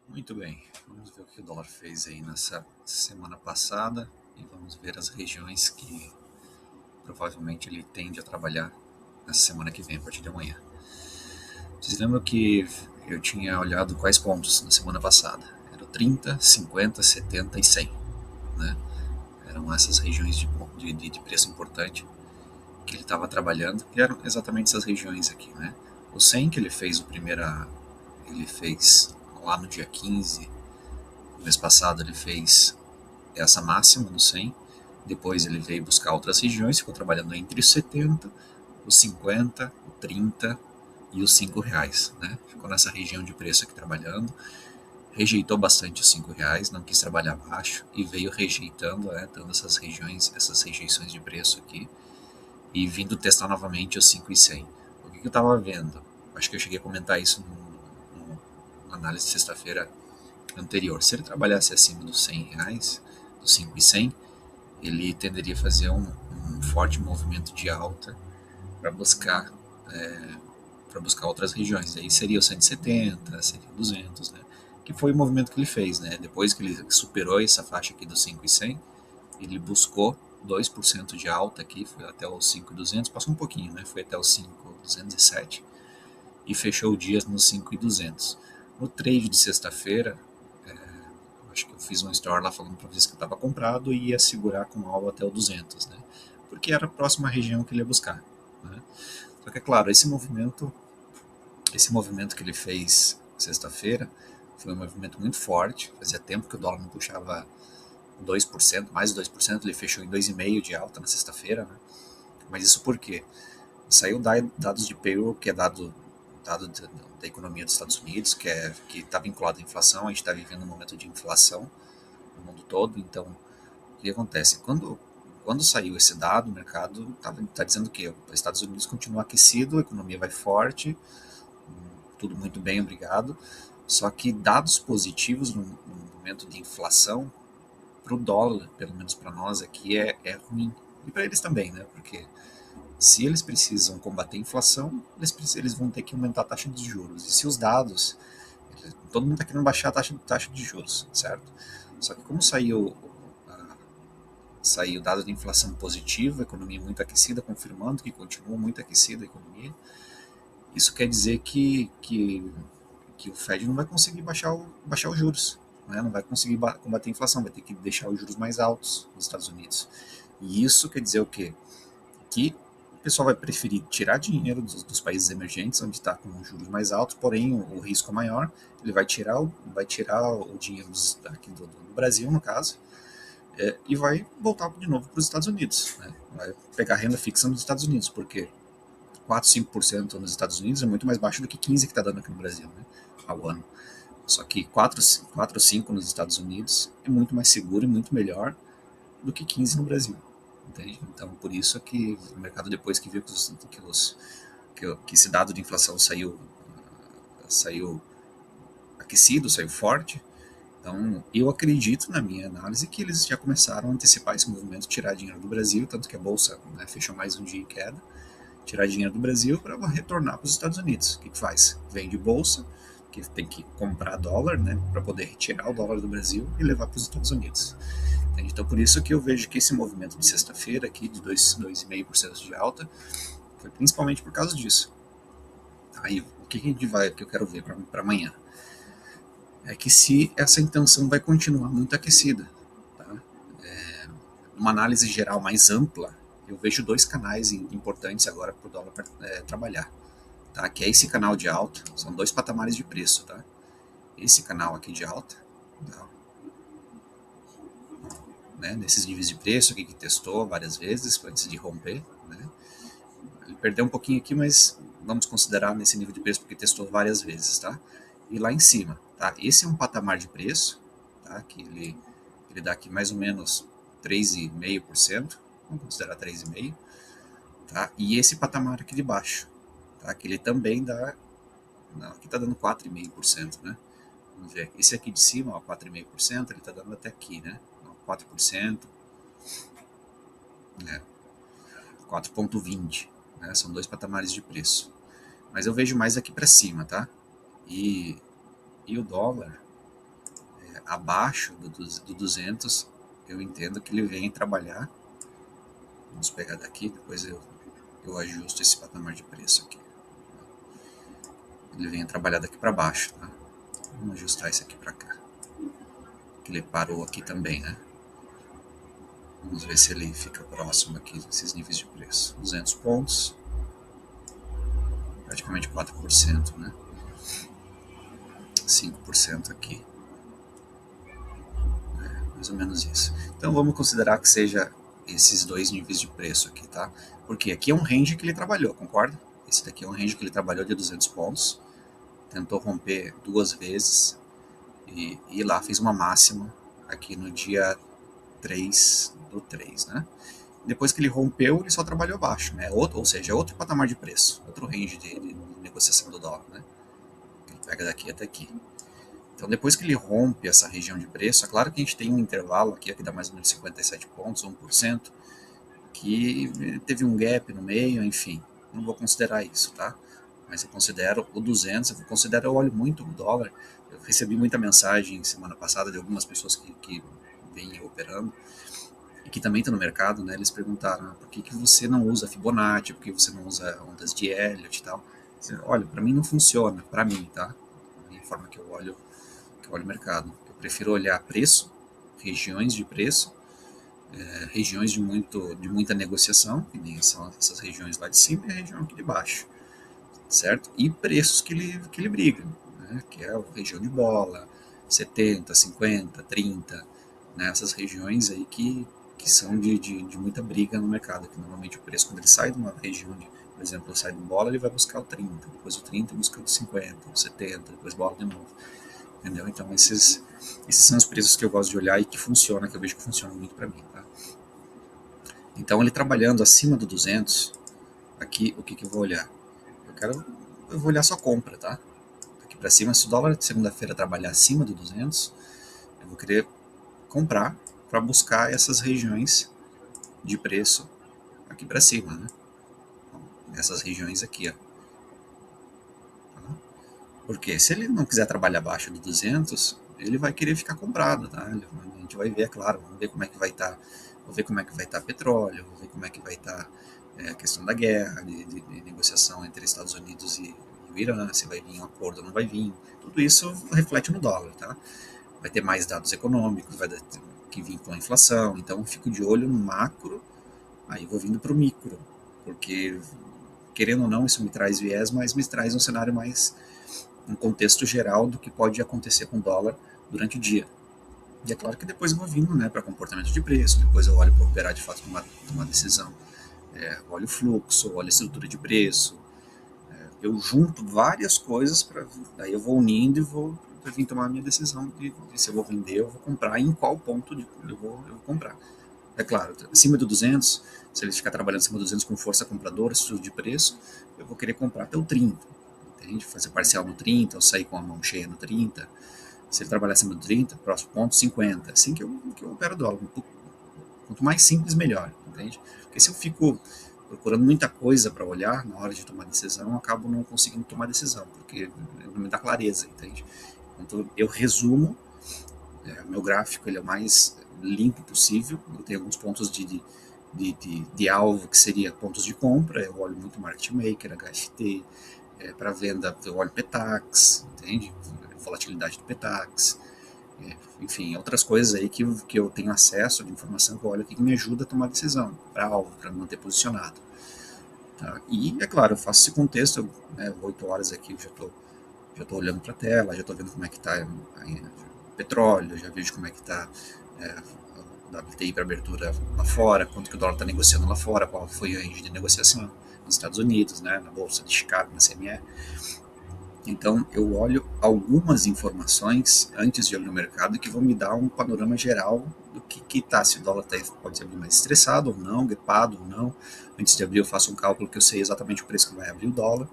Muito bem, vamos ver o que o dólar fez aí nessa semana passada e vamos ver as regiões que provavelmente ele tende a trabalhar nessa semana que vem, a partir de amanhã. Vocês lembram que eu tinha olhado quais pontos na semana passada? Eram 30, 50, 70 e 100, né? Eram essas regiões de preço importante que ele estava trabalhando, que eram exatamente essas regiões aqui, né? O 100 que ele fez ele fez lá no dia 15, no mês passado ele fez essa máxima no 100, depois ele veio buscar outras regiões, ficou trabalhando entre os 70, os 50, o 30 e os R$ 5, né? Ficou nessa região de preço aqui trabalhando, rejeitou bastante os R$ 5, não quis trabalhar abaixo e veio rejeitando, dando essas regiões, essas rejeições de preço aqui e vindo testar novamente os 5 e 100. O que eu estava vendo? Acho que eu cheguei a comentar isso na análise de sexta-feira anterior. Se ele trabalhasse acima dos R$ 100, dos 5 e 100, ele tenderia a fazer um forte movimento de alta para buscar outras regiões. Aí seria o 170, seria o 200, né? Que foi o movimento que ele fez, né? Depois que ele superou essa faixa aqui dos 5 e 100, ele buscou 2% de alta aqui, foi até os 5.200, passou um pouquinho, né? Foi até os 5.207 e fechou o dia nos 5.200. No trade de sexta-feira, acho que eu fiz um story lá falando para vocês que eu estava comprado e ia segurar com alvo até o 200, né? Porque era a próxima região que ele ia buscar, né? Só que é claro, esse movimento que ele fez sexta-feira foi um movimento muito forte. Fazia tempo que o dólar não puxava 2%, mais de 2%, ele fechou em 2,5% de alta na sexta-feira, né? Mas isso por quê? Saiu dados de payroll, que é dado da economia dos Estados Unidos, que está vinculado à inflação. A gente está vivendo um momento de inflação no mundo todo. Então, o que acontece? Quando saiu esse dado, o mercado está dizendo que os Estados Unidos continua aquecido, a economia vai forte, tudo muito bem, obrigado. Só que dados positivos no momento de inflação, para o dólar, pelo menos para nós aqui, é ruim. E para eles também, né? Porque se eles precisam combater a inflação, eles vão ter que aumentar a taxa de juros. E se os dados, todo mundo está querendo baixar a taxa de juros, certo? Só que como saiu dado de inflação positiva, a economia muito aquecida, confirmando que continua muito aquecida a economia, isso quer dizer que o Fed não vai conseguir baixar os juros, né? Não vai conseguir combater a inflação, vai ter que deixar os juros mais altos nos Estados Unidos. E isso quer dizer o quê? Que o pessoal vai preferir tirar dinheiro dos países emergentes, onde está com juros mais altos, porém o risco é maior. Ele vai tirar o dinheiro aqui do Brasil, no caso, e vai voltar de novo para os Estados Unidos. Né? Vai pegar renda fixa nos Estados Unidos, porque 4, 5% nos Estados Unidos é muito mais baixo do que 15% que está dando aqui no Brasil, né, ao ano. Só que 4, 5 nos Estados Unidos é muito mais seguro e muito melhor do que 15 no Brasil. Entende? Então, por isso que o mercado, depois que viu que esse dado de inflação saiu aquecido, saiu forte, então eu acredito, na minha análise, que eles já começaram a antecipar esse movimento, tirar dinheiro do Brasil, tanto que a Bolsa, né, fechou mais um dia em queda, tirar dinheiro do Brasil para retornar para os Estados Unidos. O que faz? Vende bolsa, que tem que comprar dólar, né, para poder retirar o dólar do Brasil e levar para os Estados Unidos. Entende? Então, por isso que eu vejo que esse movimento de sexta-feira aqui de 2,5% de alta foi principalmente por causa disso. Aí, o que que eu quero ver para amanhã? É que se essa intenção vai continuar muito aquecida, tá? Uma análise geral mais ampla, eu vejo dois canais importantes agora para o dólar trabalhar, tá? Que é esse canal de alta, são dois patamares de preço, tá? Esse canal aqui de alta, tá? Né? Nesses níveis de preço aqui que testou várias vezes antes de romper, né? Ele perdeu um pouquinho aqui, mas vamos considerar nesse nível de preço porque testou várias vezes, tá? E lá em cima, tá? Esse é um patamar de preço, tá? Que ele dá aqui mais ou menos 3,5%, vamos considerar 3,5%, tá? E esse patamar aqui de baixo, tá? Que ele também dá, não, aqui tá dando 4,5%, né? Vamos ver, esse aqui de cima, ó, 4,5%, ele tá dando até aqui, né? 4%, né? 4,20%, né? São dois patamares de preço. Mas eu vejo mais aqui para cima, tá? E o dólar, abaixo do 200, eu entendo que ele vem trabalhar. Vamos pegar daqui, depois eu ajusto esse patamar de preço aqui. Ele vem trabalhar daqui para baixo, tá? Vamos ajustar esse aqui para cá. Que ele parou aqui também, né? Vamos ver se ele fica próximo aqui desses níveis de preço. 200 pontos, praticamente 4%, né? 5% aqui. Mais ou menos isso. Então vamos considerar que seja esses dois níveis de preço aqui, tá? Porque aqui é um range que ele trabalhou, concorda? Esse daqui é um range que ele trabalhou de 200 pontos, tentou romper 2 vezes e lá fez uma máxima aqui no dia 3/3, né? Depois que ele rompeu, ele só trabalhou abaixo, né? Ou seja, outro patamar de preço, outro range de negociação do dólar, né? Ele pega daqui até aqui. Então, depois que ele rompe essa região de preço, é claro que a gente tem um intervalo aqui que dá mais ou menos 57 pontos, 1%, que teve um gap no meio, enfim, não vou considerar isso, tá? Mas eu considero o 200, eu olho muito o dólar. Eu recebi muita mensagem semana passada de algumas pessoas que vêm operando e que também estão no mercado, né? Eles perguntaram, por que você não usa Fibonacci, por que você não usa ondas de Elliott e tal? Olha, para mim não funciona, para mim, tá? A minha forma que eu olho o mercado. Eu prefiro olhar preço, regiões de preço, regiões de muita negociação, que nem são essas regiões lá de cima e a região aqui de baixo, certo? E preços que ele briga, né? Que é a região de bola, 70, 50, 30, né? Essas regiões aí que são de muita briga no mercado, que normalmente o preço, quando ele sai de uma região de, por exemplo, sai do bola, ele vai buscar o 30, depois o 30 busca o 50, o 70, depois bola de novo. Entendeu? Então esses são os preços que eu gosto de olhar e que funciona, que eu vejo que funciona muito para mim, tá? Então ele trabalhando acima do 200, aqui o que eu vou olhar? Eu vou olhar só compra, tá? Aqui para cima, se o dólar de segunda-feira trabalhar acima do 200, eu vou querer comprar para buscar essas regiões de preço aqui para cima, né? Essas regiões aqui, ó. Porque se ele não quiser trabalhar abaixo de 200, ele vai querer ficar comprado, tá? A gente vai ver, é claro, vamos ver como é que vai estar, vou ver como é que vai estar petróleo, vou ver como é que vai estar a questão da guerra, de negociação entre Estados Unidos e o Irã, se vai vir um acordo ou não vai vir. Tudo isso reflete no dólar, tá? Vai ter mais dados econômicos, vai ter que vir com a inflação, então eu fico de olho no macro, aí vou vindo para o micro, porque querendo ou não isso me traz viés, mas me traz um cenário mais um contexto geral do que pode acontecer com o dólar durante o dia. E é claro que depois eu vou vindo, né, para comportamento de preço, depois eu olho para operar de fato uma decisão, olho o fluxo, olho a estrutura de preço, eu junto várias coisas, daí eu vou unindo e vou vir tomar a minha decisão de se eu vou vender ou vou comprar e em qual ponto eu vou comprar. É claro, acima do 200, se ele ficar trabalhando acima do 200 com força compradora, estrutura de preço, eu vou querer comprar até o 30. Entende? Fazer parcial no 30, ou sair com a mão cheia no 30. Se ele trabalhar acima do 30, próximo ponto 50. Assim que eu opero dólar. Quanto mais simples, melhor. Entende? Porque se eu fico procurando muita coisa para olhar na hora de tomar decisão, eu acabo não conseguindo tomar decisão, porque não me dá clareza, entende? Então eu resumo, meu gráfico ele é o mais limpo possível, eu tenho alguns pontos de alvo que seria pontos de compra, eu olho muito market maker, HFT, para venda eu olho Petax, entende? Volatilidade do Petax, enfim, outras coisas aí que eu tenho acesso de informação que eu olho aqui que me ajuda a tomar decisão, para alvo, para manter posicionado. Tá? E, é claro, eu faço esse contexto, 8 horas aqui eu já tô olhando para a tela, já estou vendo como é que está petróleo, já vejo como é que está o WTI para abertura lá fora, quanto que o dólar está negociando lá fora, qual foi a range de negociação nos Estados Unidos, né, na Bolsa de Chicago, na CME. Então, eu olho algumas informações antes de abrir o mercado que vão me dar um panorama geral do que tá, se o dólar pode abrir mais estressado ou não, gripado ou não. Antes de abrir, eu faço um cálculo que eu sei exatamente o preço que vai abrir o dólar.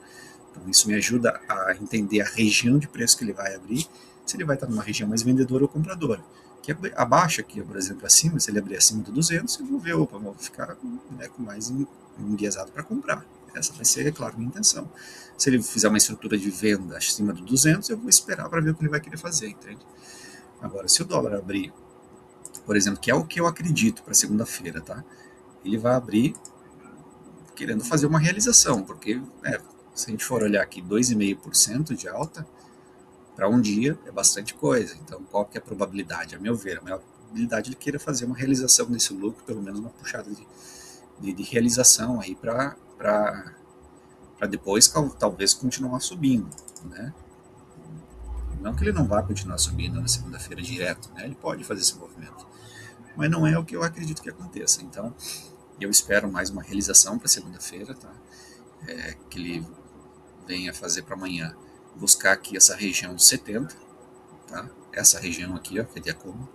Então, isso me ajuda a entender a região de preço que ele vai abrir, se ele vai estar numa região mais vendedora ou compradora. Que abaixo aqui, por exemplo, acima, se ele abrir acima do 200, eu vou ver, opa, vou ficar com mais enviesado para comprar. Essa vai ser, é claro, a minha intenção. Se ele fizer uma estrutura de venda acima do 200, eu vou esperar para ver o que ele vai querer fazer, entende? Agora, se o dólar abrir, por exemplo, que é o que eu acredito para segunda-feira, tá? Ele vai abrir querendo fazer uma realização, porque se a gente for olhar aqui 2,5% de alta para um dia é bastante coisa. Então, qual que é a probabilidade? A meu ver, a maior probabilidade ele queira fazer uma realização desse lucro, pelo menos uma puxada de realização aí para depois talvez continuar subindo, né? Não que ele não vá continuar subindo na segunda-feira direto, né? Ele pode fazer esse movimento, mas não é o que eu acredito que aconteça. Então, eu espero mais uma realização para segunda-feira, tá? Que ele venha fazer para amanhã, buscar aqui essa região dos 70, tá? Essa região aqui, ó, que é de Acoma,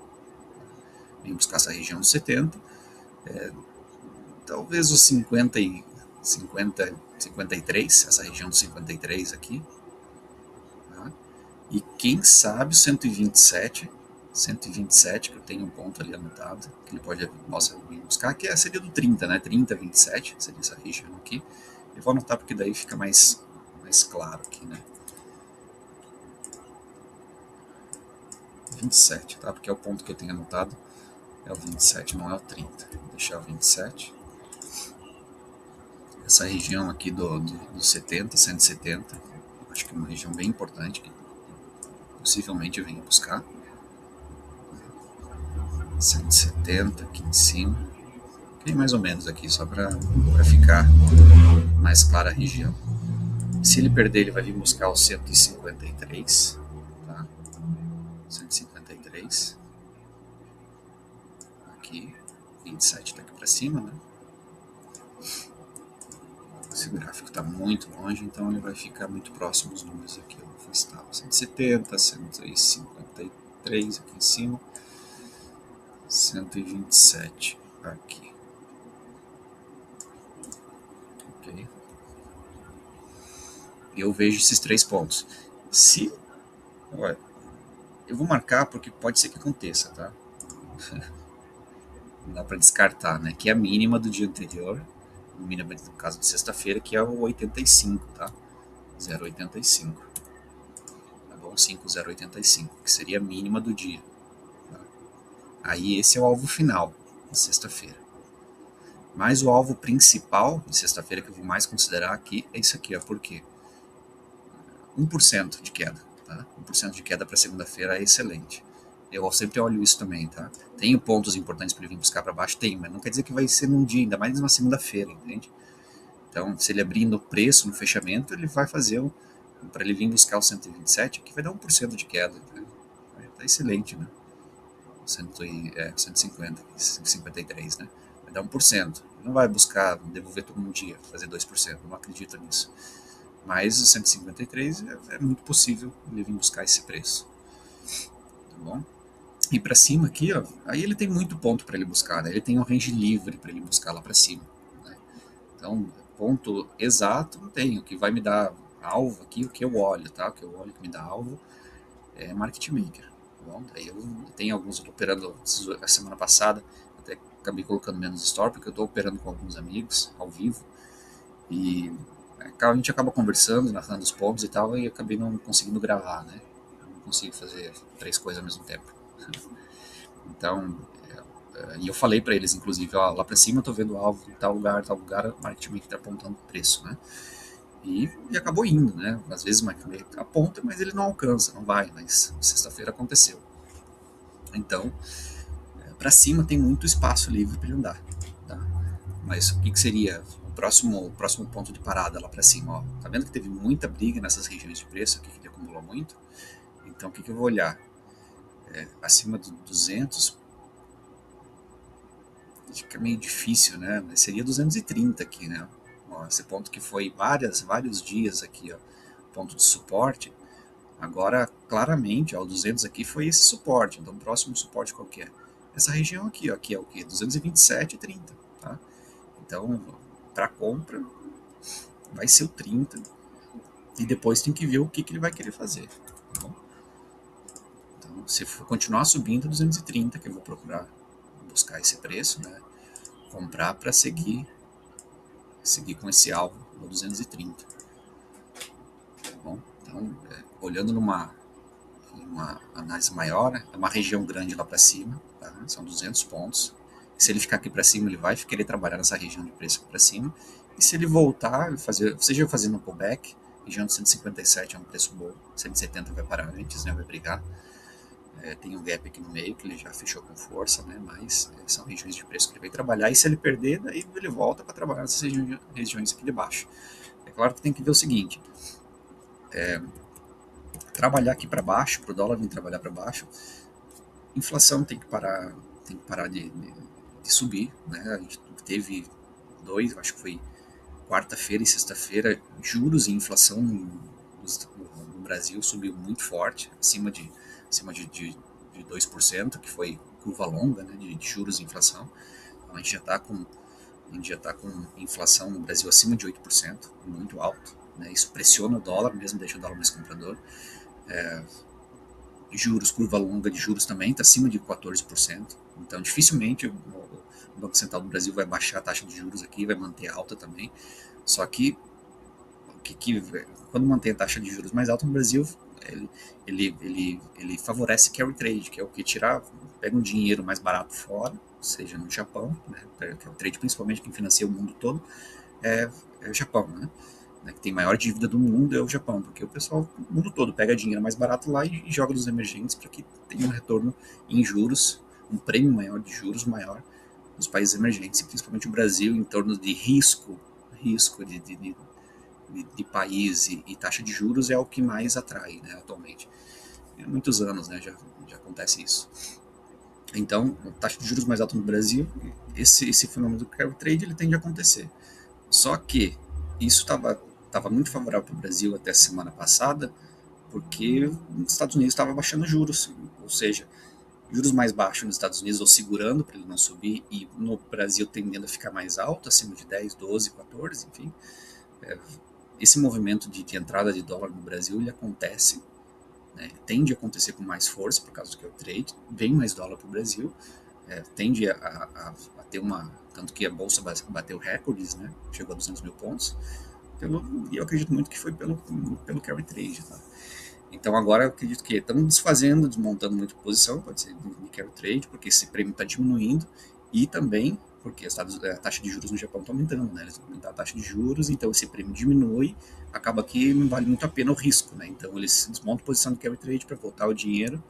vem buscar essa região dos 70, talvez os 53, essa região dos 53 aqui, tá? E quem sabe o 127, que eu tenho um ponto ali anotado, que ele possa vir buscar, que seria do 30, né? 30, 27, seria essa região aqui. Eu vou anotar porque daí fica mais claro aqui, né? 27, tá? Porque é o ponto que eu tenho anotado, é o 27, não é o 30. Vou deixar o 27. Essa região aqui do 70, 170, acho que é uma região bem importante, que possivelmente eu venha buscar. 170 aqui em cima. Ok, mais ou menos aqui, só para ficar mais clara a região. Se ele perder, ele vai vir buscar o 153, tá? 153. Aqui, 27 daqui para cima, né? Esse gráfico está muito longe, então ele vai ficar muito próximo dos números aqui. Eu vou afastar 170, 153 aqui em cima, 127 aqui. Ok? Eu vejo esses 3 pontos. Olha, eu vou marcar porque pode ser que aconteça, tá? Não dá para descartar, né? Que é a mínima do dia anterior, mínima no caso de sexta-feira, que é o 85, tá? 0,85. Tá bom? 5,085, que seria a mínima do dia. Tá? Aí esse é o alvo final, de sexta-feira. Mas o alvo principal de sexta-feira que eu vou mais considerar aqui é isso aqui, ó. Por quê? 1% de queda, tá? 1% de queda para segunda-feira é excelente. Eu sempre olho isso também, tá? Tem pontos importantes para ele vir buscar para baixo? Tem, mas não quer dizer que vai ser num dia, ainda mais numa segunda-feira, entende? Então, se ele abrir no preço, no fechamento, ele vai fazer para ele vir buscar o 127, que vai dar 1% de queda. Né? Tá excelente, né? 150, 153, né? Vai dar 1%. Não vai buscar devolver todo um dia, fazer 2%. Não acredito nisso. Mas o 153 é muito possível ele vir buscar esse preço. Tá bom? E para cima aqui, ó, aí ele tem muito ponto para ele buscar, né? Ele tem um range livre para ele buscar lá para cima. Né? Então, ponto exato não tem. O que vai me dar alvo aqui, o que eu olho, tá? O que eu olho que me dá alvo é market maker. Tá bom? Daí eu tenho alguns, eu tô operando a semana passada, até acabei colocando menos store, porque eu estou operando com alguns amigos ao vivo. E a gente acaba conversando, narrando os pontos e tal, e acabei não conseguindo gravar, né? Não consigo fazer 3 coisas ao mesmo tempo. Então, e eu falei para eles, inclusive, ó, lá para cima eu tô vendo o alvo em tal lugar, o market maker tá apontando o preço, né? E acabou indo, né? Às vezes o market maker aponta, mas ele não alcança, não vai, mas sexta-feira aconteceu. Então, para cima tem muito espaço livre para ele andar, tá? Mas o que seria o próximo ponto de parada lá para cima? Ó, tá vendo que teve muita briga nessas regiões de preço aqui, que ele acumulou muito? Então, o que eu vou olhar? Acima do 200, fica meio difícil, né? Mas seria 230 aqui, né? Ó, esse ponto que foi vários dias aqui, ó, ponto de suporte. Agora, claramente, ó, o 200 aqui foi esse suporte. Então, o próximo suporte qual que é? Essa região aqui, ó, que é o quê? 227,30, tá? Então, para compra, vai ser o 30. E depois tem que ver o que ele vai querer fazer. Tá bom? Então, se for continuar subindo, 230, que eu vou procurar buscar esse preço, né? Comprar para seguir com esse alvo no 230. Tá bom? Então, olhando uma análise maior, né? É uma região grande lá para cima, tá? São 200 pontos. Se ele ficar aqui para cima, ele vai querer trabalhar nessa região de preço para cima. E se ele voltar, seja fazendo um pullback, região de 157 é um preço bom, 170 vai parar antes, né? Vai brigar. Tem um gap aqui no meio que ele já fechou com força, né? Mas são regiões de preço que ele vai trabalhar. E se ele perder, daí ele volta para trabalhar nessas regiões aqui de baixo. É claro que tem que ver o seguinte: trabalhar aqui para baixo, para o dólar vir trabalhar para baixo, inflação tem que parar de subir, né? A gente teve acho que foi quarta-feira e sexta-feira, juros e inflação no Brasil subiu muito forte, acima de 2%, que foi curva longa, né, de juros e inflação. Então a gente já está com inflação no Brasil acima de 8%, muito alto, né? Isso pressiona o dólar mesmo, deixa o dólar mais comprador. Juros, curva longa de juros também está acima de 14%. Então, dificilmente o Banco Central do Brasil vai baixar a taxa de juros aqui, vai manter alta também. Só que, quando mantém a taxa de juros mais alta no Brasil, ele favorece carry trade, que é o que pega um dinheiro mais barato fora, seja no Japão, né? Carry trade, principalmente quem financia o mundo todo, é o Japão, né? Que tem maior dívida do mundo é o Japão, porque o pessoal, o mundo todo, pega dinheiro mais barato lá e joga nos emergentes para que tenha um retorno em juros, um prêmio maior de juros maior nos países emergentes, e principalmente o Brasil, em torno de risco de país e taxa de juros é o que mais atrai, né, atualmente. Há muitos anos, né, já acontece isso. Então, a taxa de juros mais alta no Brasil, esse fenômeno do carry trade, ele tende a acontecer. Só que isso estava muito favorável para o Brasil até a semana passada, porque os Estados Unidos estava baixando juros, ou seja, juros mais baixos nos Estados Unidos, ou segurando para ele não subir, e no Brasil tendendo a ficar mais alto, acima de 10, 12, 14, enfim. Esse movimento de entrada de dólar no Brasil, ele acontece, né, tende a acontecer com mais força, por causa do que é o trade, vem mais dólar para o Brasil, tende a ter tanto que a Bolsa bateu recordes, né, chegou a 200 mil pontos, e eu acredito muito que foi pelo carry trade, tá? Então agora eu acredito que estão desmontando muito posição, pode ser de carry trade, porque esse prêmio está diminuindo, e também porque a taxa de juros no Japão está aumentando, né? Eles vão aumentar a taxa de juros, então esse prêmio diminui, acaba que não vale muito a pena o risco, né? Então eles desmontam a posição do carry trade para voltar o dinheiro,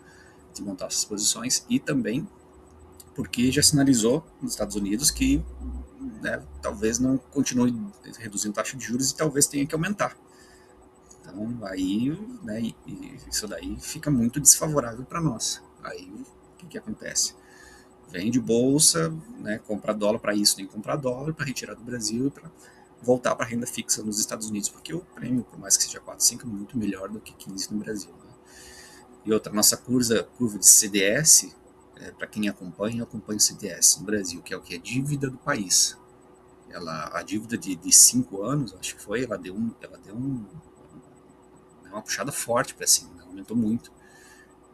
desmontar essas posições, e também porque já sinalizou nos Estados Unidos que, né, talvez não continue reduzindo a taxa de juros e talvez tenha que aumentar. Então, aí, né, isso daí fica muito desfavorável para nós. Aí, o que acontece? Vende bolsa, né, compra dólar para isso, tem que comprar dólar para retirar do Brasil e para voltar para a renda fixa nos Estados Unidos, porque o prêmio, por mais que seja 4, 5, é muito melhor do que 15 no Brasil, né? E outra, nossa curva de CDS, para quem acompanha o CDS no Brasil, que é o que é dívida do país. A dívida de 5 anos, acho que foi, ela deu uma puxada forte para cima, né? Aumentou muito.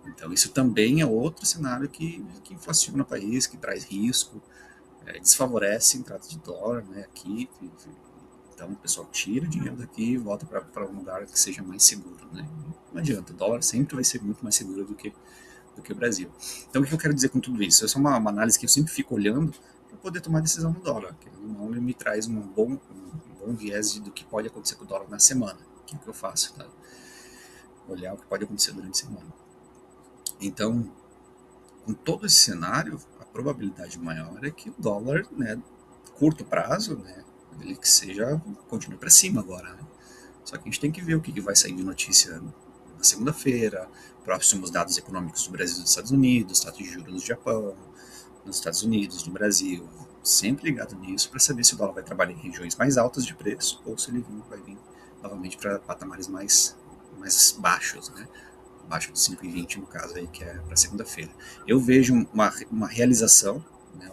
Então isso também é outro cenário que inflaciona o país, que traz risco, desfavorece a entrada de dólar, né, aqui. Então o pessoal tira o dinheiro daqui e volta para um lugar que seja mais seguro, né? Não adianta, o dólar sempre vai ser muito mais seguro do que o Brasil. Então o que eu quero dizer com tudo isso? Essa é uma análise que eu sempre fico olhando para poder tomar decisão no dólar. Não me traz um bom viés do que pode acontecer com o dólar na semana. Que é o que eu faço, tá? Olhar o que pode acontecer durante a semana. Então, com todo esse cenário, a probabilidade maior é que o dólar, né, curto prazo, né, ele continue para cima agora, né? Só que a gente tem que ver o que vai sair de notícia na segunda-feira, próximos dados econômicos do Brasil e dos Estados Unidos, taxa de juros no Japão, nos Estados Unidos, no Brasil, sempre ligado nisso para saber se o dólar vai trabalhar em regiões mais altas de preço ou se ele vai vir novamente para patamares mais baixos, né? Abaixo dos 5,20 no caso aí, que é para segunda-feira. Eu vejo uma realização, né,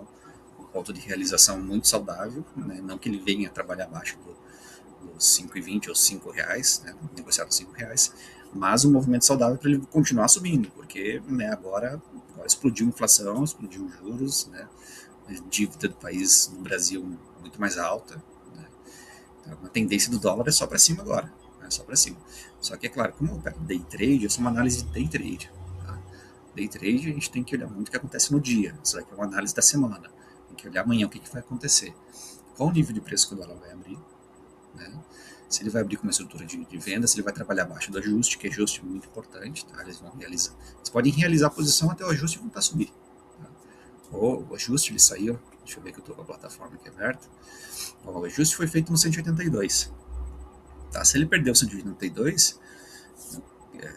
um ponto de realização muito saudável, né, não que ele venha trabalhar abaixo dos 5,20 ou R$5, né, negociado a R$5, mas um movimento saudável para ele continuar subindo, porque, né, agora explodiu a inflação, explodiu os juros, né, a dívida do país no Brasil muito mais alta, né, então a tendência do dólar é só para cima agora, né, só para cima. Só que é claro, como eu pego day trade, eu sou uma análise de day trade. Tá? Day trade a gente tem que olhar muito o que acontece no dia. Isso aqui é uma análise da semana. Tem que olhar amanhã o que vai acontecer. Qual o nível de preço que o dólar vai abrir? Né? Se ele vai abrir com uma estrutura de venda, se ele vai trabalhar abaixo do ajuste, que é ajuste muito importante, tá? Eles vão realizar. Eles podem realizar a posição até o ajuste e voltar a subir. Tá? Ou o ajuste ele saiu, deixa eu ver que eu estou com a plataforma aqui aberta. O ajuste foi feito no 182. Tá? Se ele perder o 182,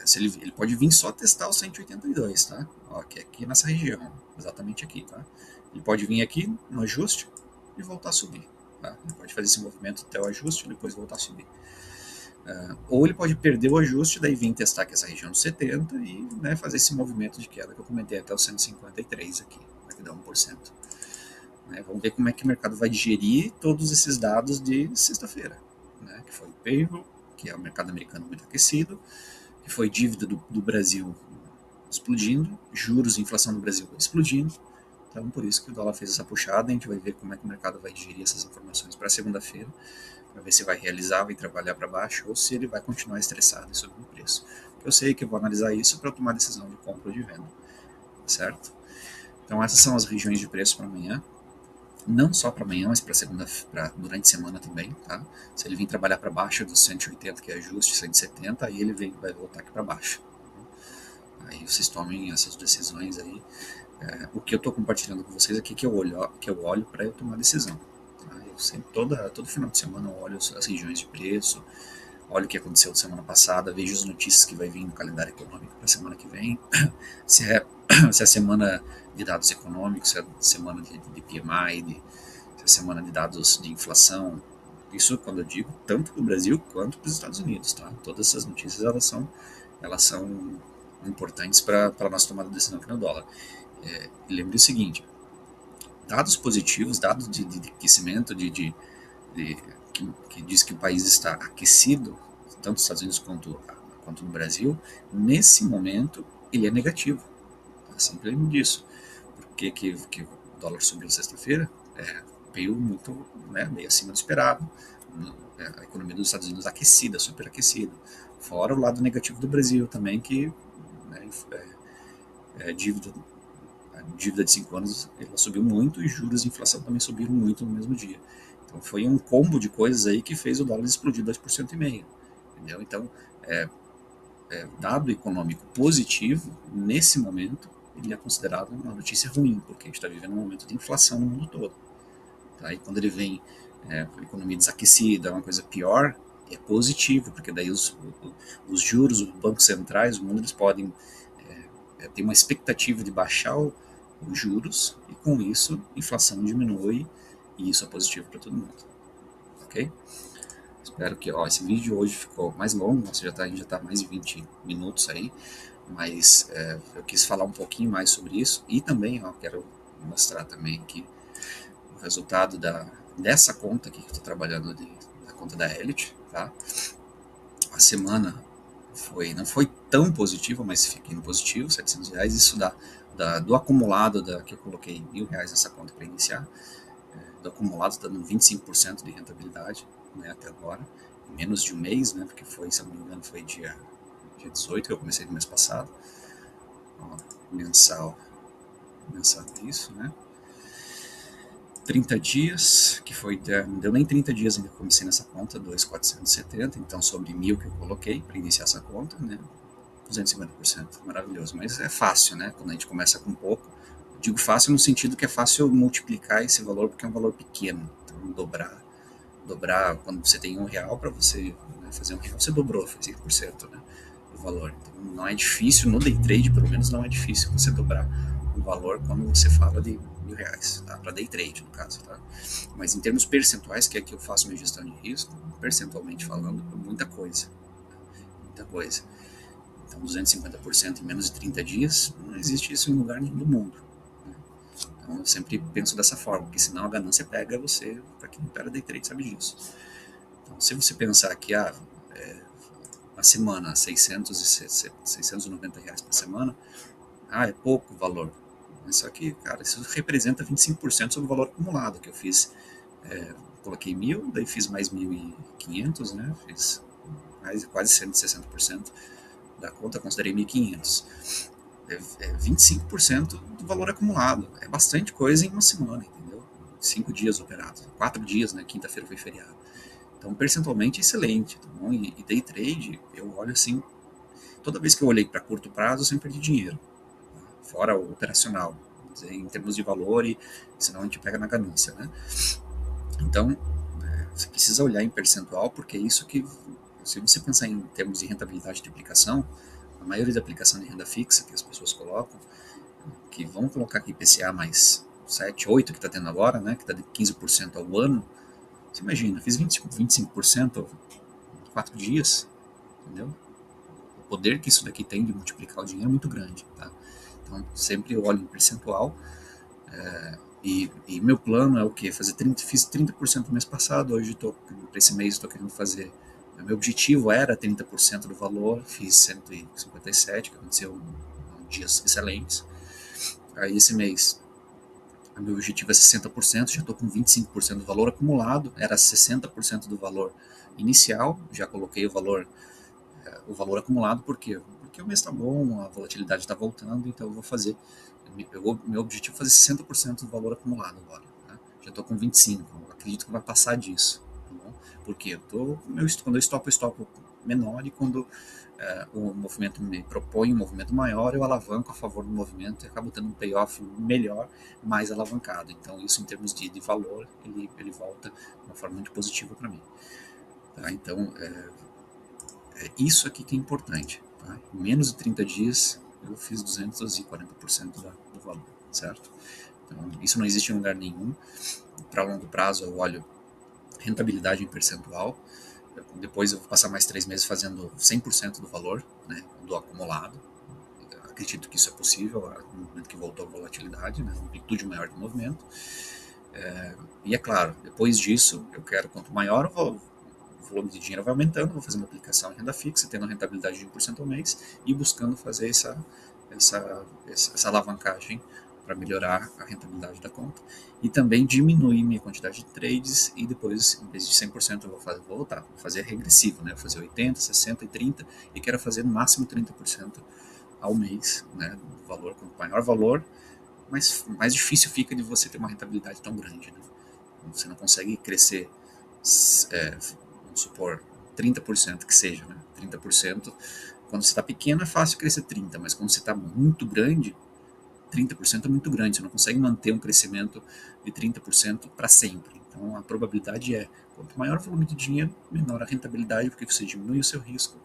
se ele pode vir só testar o 182, tá? Ó, que é aqui nessa região, exatamente aqui, tá? Ele pode vir aqui no ajuste e voltar a subir. Tá? Ele pode fazer esse movimento até o ajuste e depois voltar a subir. Ou ele pode perder o ajuste, daí vir testar aqui essa região dos 70 e, né, fazer esse movimento de queda que eu comentei até o 153 aqui, que dá 1%. Né? Vamos ver como é que o mercado vai digerir todos esses dados de sexta-feira, né? Que foi o payroll, que é o mercado americano muito aquecido, que foi dívida do Brasil explodindo, juros e inflação do Brasil explodindo. Então, por isso que o dólar fez essa puxada. A gente vai ver como é que o mercado vai digerir essas informações para segunda-feira, para ver se vai realizar, vai trabalhar para baixo, ou se ele vai continuar estressado e subir o preço. Eu sei que eu vou analisar isso para tomar decisão de compra ou de venda, certo? Então, essas são as regiões de preço para amanhã. Não só para amanhã, mas para segunda, durante a semana também, tá? Se ele vir trabalhar para baixo dos 180, que é ajuste, 170, aí ele vai voltar aqui para baixo. Aí vocês tomem essas decisões aí. O que eu estou compartilhando com vocês aqui que eu olho para eu tomar decisão. Tá? Eu sempre, todo final de semana eu olho as regiões de preço, olho o que aconteceu semana passada, vejo as notícias que vai vir no calendário econômico para a semana que vem, se é a semana de dados econômicos, se é a semana de PMI, se é a semana de dados de inflação. Isso quando eu digo tanto para o Brasil quanto para os Estados Unidos. Tá? Todas essas notícias elas são importantes para a nossa tomada de decisão aqui no dólar. Lembre o seguinte, dados positivos, dados de aquecimento, que diz que o país está aquecido, tanto nos Estados Unidos quanto no Brasil, nesse momento ele é negativo. Tá? Sempre lembre disso. Por que o dólar subiu sexta-feira? Veio muito, né, meio acima do esperado. A economia dos Estados Unidos aquecida, superaquecida. Fora o lado negativo do Brasil também, que, né, a dívida de 5 anos ela subiu muito e juros e inflação também subiram muito no mesmo dia. Então foi um combo de coisas aí que fez o dólar explodir 2,5%. Entendeu? Então, dado econômico positivo, nesse momento, ele é considerado uma notícia ruim, porque a gente está vivendo um momento de inflação no mundo todo. Tá? E quando ele vem com a economia desaquecida, uma coisa pior, é positivo, porque daí os juros, os bancos centrais, o mundo, eles podem ter uma expectativa de baixar os juros, e com isso, a inflação diminui, e isso é positivo para todo mundo. Ok? Espero que esse vídeo hoje ficou mais longo, a gente já está mais de 20 minutos aí, mas eu quis falar um pouquinho mais sobre isso, e também quero mostrar também aqui o resultado dessa conta aqui que eu estou trabalhando, da conta da Elliott, tá? A semana não foi tão positiva, mas fiquei no positivo, R$700, isso do acumulado que eu coloquei R$1.000 nessa conta para iniciar, do acumulado está dando 25% de rentabilidade, né, até agora, em menos de um mês, né, porque se eu não me engano, foi dia 18 que eu comecei no mês passado. Mensal isso, né, 30 dias, que foi, não deu nem 30 dias ainda que eu comecei nessa conta, 2.470, então sobre 1.000 que eu coloquei para iniciar essa conta, né, 250%, maravilhoso, mas é fácil, né, quando a gente começa com pouco. Digo fácil no sentido que é fácil multiplicar esse valor, porque é um valor pequeno, então dobrar quando você tem R$1, para você, né, fazer R$1, você dobrou, fez 5%, né, do valor, então não é difícil, no day trade pelo menos não é difícil você dobrar o valor quando você fala de R$1.000, tá? Para day trade no caso, tá? Mas em termos percentuais, que é que eu faço minha gestão de risco, percentualmente falando, muita coisa, então 250% em menos de 30 dias, não existe isso em lugar nenhum do mundo, né? Então eu sempre penso dessa forma, porque senão a ganância pega você, para quem opera day trade sabe disso. Então se você pensar que na semana R$690 por semana, é pouco valor. Só que, cara, isso representa 25% sobre o valor acumulado que eu fiz. Coloquei 1.000, daí fiz mais 1.500, né? Fiz mais quase 160% da conta, considerei 1.500. É 25% do valor acumulado. É bastante coisa em uma semana, entendeu? 5 dias operados, 4 dias, né? Quinta-feira foi feriado. Então, percentualmente, é excelente. Tá bom? E day trade, eu olho assim, toda vez que eu olhei para curto prazo, eu sempre perdi dinheiro, tá? Fora o operacional, em termos de valor, e senão a gente pega na ganância, né? Então, você precisa olhar em percentual, porque é isso que, se você pensar em termos de rentabilidade de aplicação, a maioria da aplicação de renda fixa que as pessoas colocam, que vão colocar aqui IPCA mais 7, 8 que está tendo agora, né, que está de 15% ao ano, você imagina, fiz 25% em 4 dias, entendeu? O poder que isso daqui tem de multiplicar o dinheiro é muito grande, tá? Então, sempre eu olho em percentual, e meu plano é o quê? Fiz 30% no mês passado, hoje para esse mês estou querendo fazer, meu objetivo era 30% do valor, fiz 157, que aconteceu dias excelentes. Aí esse mês, o meu objetivo é 60%, já estou com 25% do valor acumulado, era 60% do valor inicial, já coloquei o valor acumulado, por quê? Porque o mês está bom, a volatilidade está voltando, então eu vou fazer, meu objetivo é fazer 60% do valor acumulado agora, né? Já estou com 25%, acredito que vai passar disso, tá bom? Porque quando eu estopo menor, e quando o movimento me propõe um movimento maior, eu alavanco a favor do movimento e acabo tendo um payoff melhor, mais alavancado. Então isso, em termos de valor, ele volta de uma forma muito positiva para mim, tá? Então é isso aqui que é importante, tá? Em menos de 30 dias eu fiz 240% do valor, certo? Então isso não existe em lugar nenhum. Para longo prazo eu olho rentabilidade em percentual, depois eu vou passar mais 3 meses fazendo 100% do valor, né, do acumulado. Acredito que isso é possível no momento que voltou a volatilidade, né, uma amplitude maior do movimento. E é claro, depois disso, eu quero, quanto maior o volume de dinheiro vai aumentando, vou fazer uma aplicação em renda fixa, tendo a rentabilidade de 1% ao mês, e buscando fazer essa alavancagem para melhorar a rentabilidade da conta, e também diminuir minha quantidade de trades, e depois, em vez de 100%, eu vou fazer regressivo, né? Vou fazer 80, 60 e 30, e quero fazer no máximo 30% ao mês, né? Do valor, quanto maior valor, mais difícil fica de você ter uma rentabilidade tão grande, né? Você não consegue crescer, vamos supor, 30% que seja, né? 30%, quando você está pequeno é fácil crescer 30%, mas quando você está muito grande, 30% é muito grande, você não consegue manter um crescimento de 30% para sempre. Então a probabilidade é, quanto maior o volume de dinheiro, menor a rentabilidade, porque você diminui o seu risco,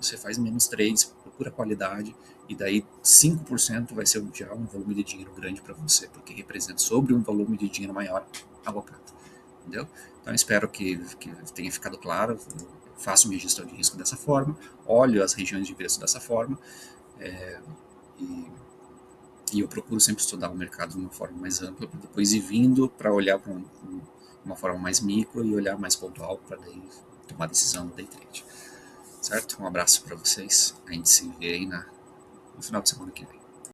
você faz menos trades, procura qualidade, e daí 5% vai ser já um volume de dinheiro grande para você, porque representa sobre um volume de dinheiro maior alocado. Entendeu? Então espero que tenha ficado claro. Eu faço minha gestão de risco dessa forma, olho as regiões de preço dessa forma, e, e eu procuro sempre estudar o mercado de uma forma mais ampla, para depois ir vindo para olhar para uma forma mais micro e olhar mais pontual para daí tomar decisão no day trade. Certo? Um abraço para vocês. A gente se vê aí no final de semana que vem.